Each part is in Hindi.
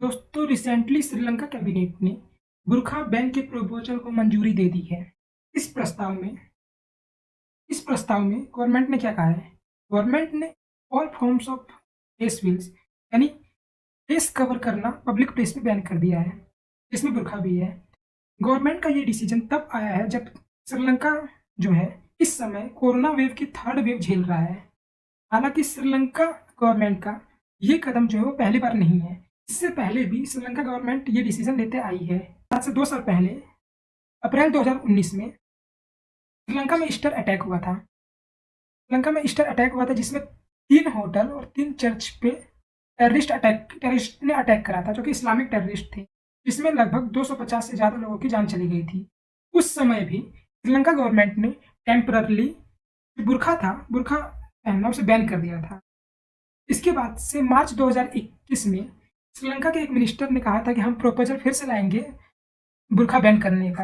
दोस्तों रिसेंटली श्रीलंका कैबिनेट ने बुर्का बैन के प्रपोजल को मंजूरी दे दी है। इस प्रस्ताव में इस प्रस्ताव में गवर्नमेंट ने क्या कहा है? गवर्नमेंट ने all forms of face veils यानी फेस कवर करना पब्लिक प्लेस में बैन कर दिया है, जिसमें बुर्का भी है। गवर्नमेंट का ये डिसीजन तब आया है जब श्रीलंका जो है इस समय कोरोना वेव की थर्ड वेव झेल रहा है। हालांकि श्रीलंका गवर्नमेंट का ये कदम जो है वो पहली बार नहीं है। इससे पहले भी श्रीलंका गवर्नमेंट ये डिसीजन लेते आई है। आज से 2 साल पहले अप्रैल 2019 में श्रीलंका में ईस्टर अटैक हुआ था। श्रीलंका में ईस्टर अटैक हुआ था जिसमें 3 होटल और 3 चर्च पे टेररिस्ट ने अटैक करा था, जो कि इस्लामिक टेररिस्ट थे, जिसमें लगभग 250 से ज़्यादा लोगों की जान चली गई थी। उस समय भी श्रीलंका गवर्नमेंट ने टेम्पररली बुर्का पहनना उसे बैन कर दिया था। इसके बाद से मार्च 2021 में श्रीलंका के एक मिनिस्टर ने कहा था कि हम प्रपोजल फिर से लाएंगे बुर्का बैन करने का,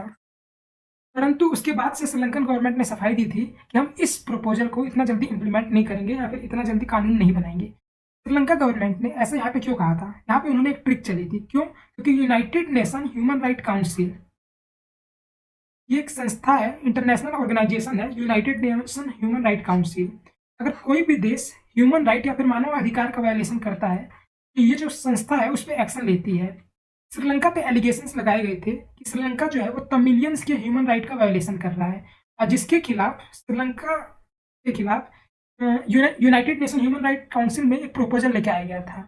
परंतु उसके बाद से श्रीलंकन गवर्नमेंट ने सफाई दी थी कि हम इस प्रपोजल को इतना जल्दी इम्प्लीमेंट नहीं करेंगे या फिर इतना जल्दी कानून नहीं बनाएंगे। श्रीलंका गवर्नमेंट ने ऐसा यहाँ पे क्यों कहा था? यहाँ पे उन्होंने एक ट्रिक चली थी। क्यों? क्योंकि United nation human right council, ये एक संस्था है, इंटरनेशनल ऑर्गेनाइजेशन है, United nation human right council. अगर कोई भी देश ह्यूमन राइट या फिर मानव अधिकार का वायलेशन करता है तो ये जो संस्था है उस पर एक्शन लेती है। श्रीलंका पे एलिगेशंस लगाए गए थे कि श्रीलंका जो है वो तमिलियंस के ह्यूमन राइट का वायलेशन कर रहा है, और जिसके खिलाफ श्रीलंका के खिलाफ United nation human right council में एक प्रपोजल लेके आया गया था।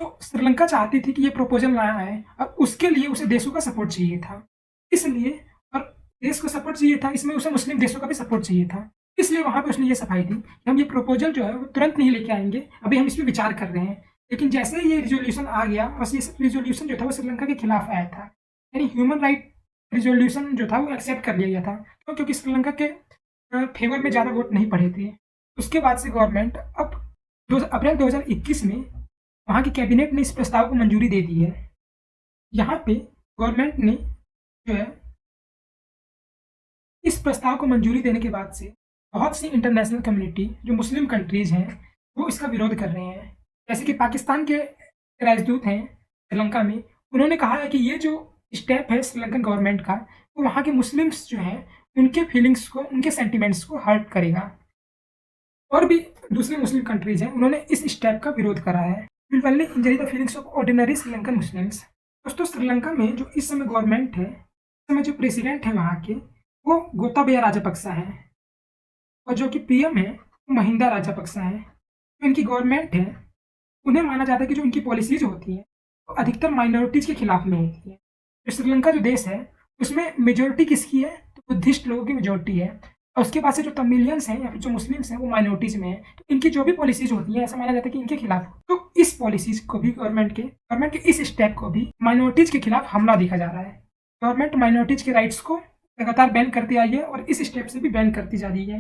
तो श्रीलंका चाहती थी कि ये प्रपोजल लाया है और उसके लिए उसे देशों का सपोर्ट चाहिए था। इसलिए, और देश को सपोर्ट चाहिए था, इसमें उसे मुस्लिम देशों का भी सपोर्ट चाहिए था। इसलिए वहाँ पे उसने ये सफाई दी कि हम ये प्रपोजल जो है वो तुरंत नहीं लेके आएंगे, अभी हम इस पर विचार कर रहे हैं। लेकिन जैसे ही ये रिजोल्यूशन आ गया, और ये रिजोल्यूशन जो था वो श्रीलंका के खिलाफ आया था, यानी ह्यूमन राइट रिजोल्यूशन जो था वो एक्सेप्ट कर लिया गया था, क्योंकि श्रीलंका के फेवर में ज़्यादा वोट नहीं पड़े थे। उसके बाद से गवर्नमेंट अब अप्रैल 2021 में वहाँ की कैबिनेट ने इस प्रस्ताव को मंजूरी दे दी है। यहाँ पे गवर्नमेंट ने जो है इस प्रस्ताव को मंजूरी देने के बाद से बहुत सी इंटरनेशनल कम्युनिटी जो मुस्लिम कंट्रीज़ हैं वो इसका विरोध कर रहे हैं। जैसे कि पाकिस्तान के राजदूत हैं श्रीलंका में, उन्होंने कहा है कि ये जो स्टेप है श्रीलंकन गवर्नमेंट का, वो वहाँ के मुस्लिम्स जो हैं उनके फीलिंग्स को, उनके सेंटिमेंट्स को हर्ट करेगा। और भी दूसरी मुस्लिम कंट्रीज़ हैं, उन्होंने इस स्टेप का विरोध करा है। Will only injury the feelings of ordinary Sri Lankan Muslims. दोस्तों श्रीलंका में जो इस समय गवर्नमेंट है, इस समय जो प्रेसिडेंट है वहाँ के, वो गोताबाया राजपक्सा है, और जो कि पीएम है वो महिंदा राजपक्सा है। जो इनकी गवर्नमेंट है, उन्हें माना जाता है कि जो इनकी पॉलिसीज होती हैं वो अधिकतर माइनॉरिटीज़ के खिलाफ में होती है। जो श्रीलंका जो देश है उसमें मेजोरिटी किसकी है? तो बुद्धिस्ट लोगों की मेजोरिटी है, और उसके बाद से जो तमिलियंस हैं या फिर जो मुस्लिम्स हैं वो माइनॉरिटीज़ में हैं। तो इनकी जो भी पॉलिसीज होती हैं ऐसा माना जाता है कि इनके खिलाफ, तो इस पॉलिसीज को भी गवर्नमेंट के इस स्टेप को भी माइनॉरिटीज़ के खिलाफ हमला देखा जा रहा है। गवर्नमेंट माइनॉरिटीज़ के राइट्स को लगातार बैन करती आई है और इस स्टेप से भी बैन करती जा रही है।